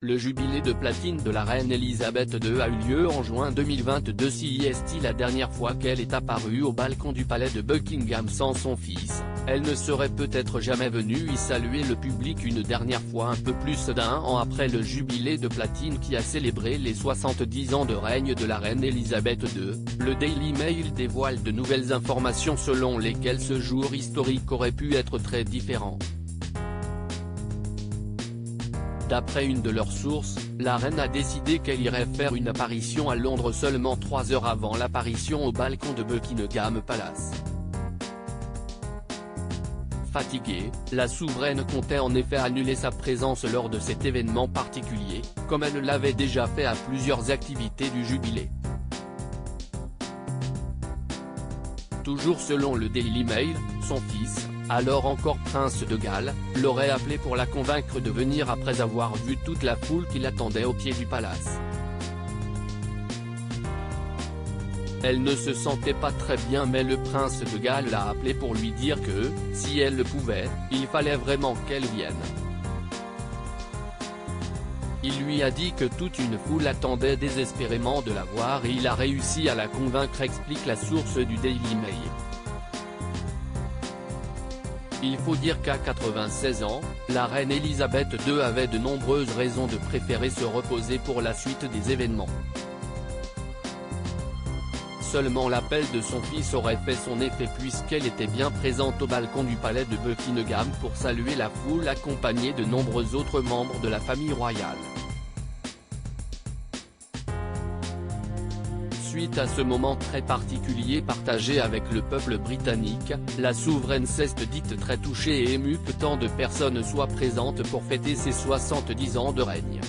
Le jubilé de platine de la reine Elisabeth II a eu lieu en juin 2022. Si est la dernière fois qu'elle est apparue au balcon du palais de Buckingham sans son fils, elle ne serait peut-être jamais venue y saluer le public une dernière fois un peu plus d'un an après le jubilé de platine qui a célébré les 70 ans de règne de la reine Elisabeth II. Le Daily Mail dévoile de nouvelles informations selon lesquelles ce jour historique aurait pu être très différent. D'après une de leurs sources, la reine a décidé qu'elle irait faire une apparition à Londres seulement 3 heures avant l'apparition au balcon de Buckingham Palace. Fatiguée, la souveraine comptait en effet annuler sa présence lors de cet événement particulier, comme elle l'avait déjà fait à plusieurs activités du jubilé. Toujours selon le Daily Mail, son fils, alors encore prince de Galles, l'aurait appelé pour la convaincre de venir après avoir vu toute la foule qui l'attendait au pied du palace. Elle ne se sentait pas très bien mais le prince de Galles l'a appelé pour lui dire que, si elle le pouvait, il fallait vraiment qu'elle vienne. Il lui a dit que toute une foule attendait désespérément de la voir et il a réussi à la convaincre, explique la source du Daily Mail. Il faut dire qu'à 96 ans, la reine Elisabeth II avait de nombreuses raisons de préférer se reposer pour la suite des événements. Seulement l'appel de son fils aurait fait son effet puisqu'elle était bien présente au balcon du palais de Buckingham pour saluer la foule accompagnée de nombreux autres membres de la famille royale. Suite à ce moment très particulier partagé avec le peuple britannique, la souveraine s'est dite très touchée et émue que tant de personnes soient présentes pour fêter ses 70 ans de règne.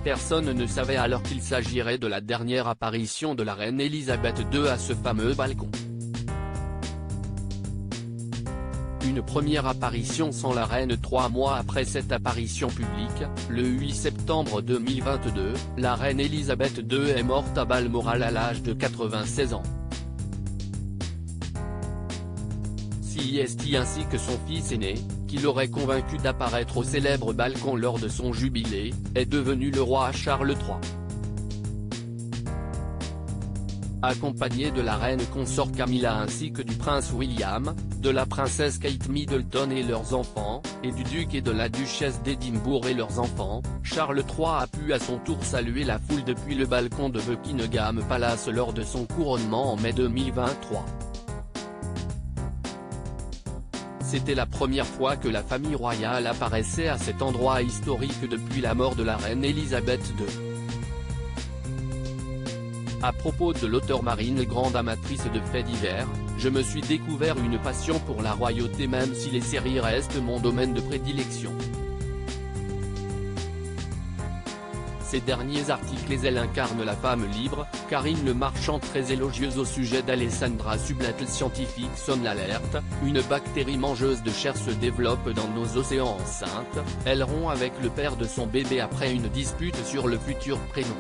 Personne ne savait alors qu'il s'agirait de la dernière apparition de la reine Elisabeth II à ce fameux balcon. Une première apparition sans la reine 3 mois après cette apparition publique, le 8 septembre 2022, la reine Elisabeth II est morte à Balmoral à l'âge de 96 ans. CEST ainsi que son fils aîné, qui l'aurait convaincu d'apparaître au célèbre balcon lors de son jubilé, est devenu le roi Charles III. Accompagné de la reine consort Camilla ainsi que du prince William, de la princesse Kate Middleton et leurs enfants, et du duc et de la duchesse d'Édimbourg et leurs enfants, Charles III a pu à son tour saluer la foule depuis le balcon de Buckingham Palace lors de son couronnement en mai 2023. C'était la première fois que la famille royale apparaissait à cet endroit historique depuis la mort de la reine Elisabeth II. À propos de l'auteure Marine, grande amatrice de faits divers, je me suis découvert une passion pour la royauté même si les séries restent mon domaine de prédilection. Ces derniers articles elle incarne la femme libre, Karine Le Marchand très élogieuse au sujet d'Alessandra Sublet. Scientifique sonne l'alerte, une bactérie mangeuse de chair se développe dans nos océans enceintes, elle rompt avec le père de son bébé après une dispute sur le futur prénom.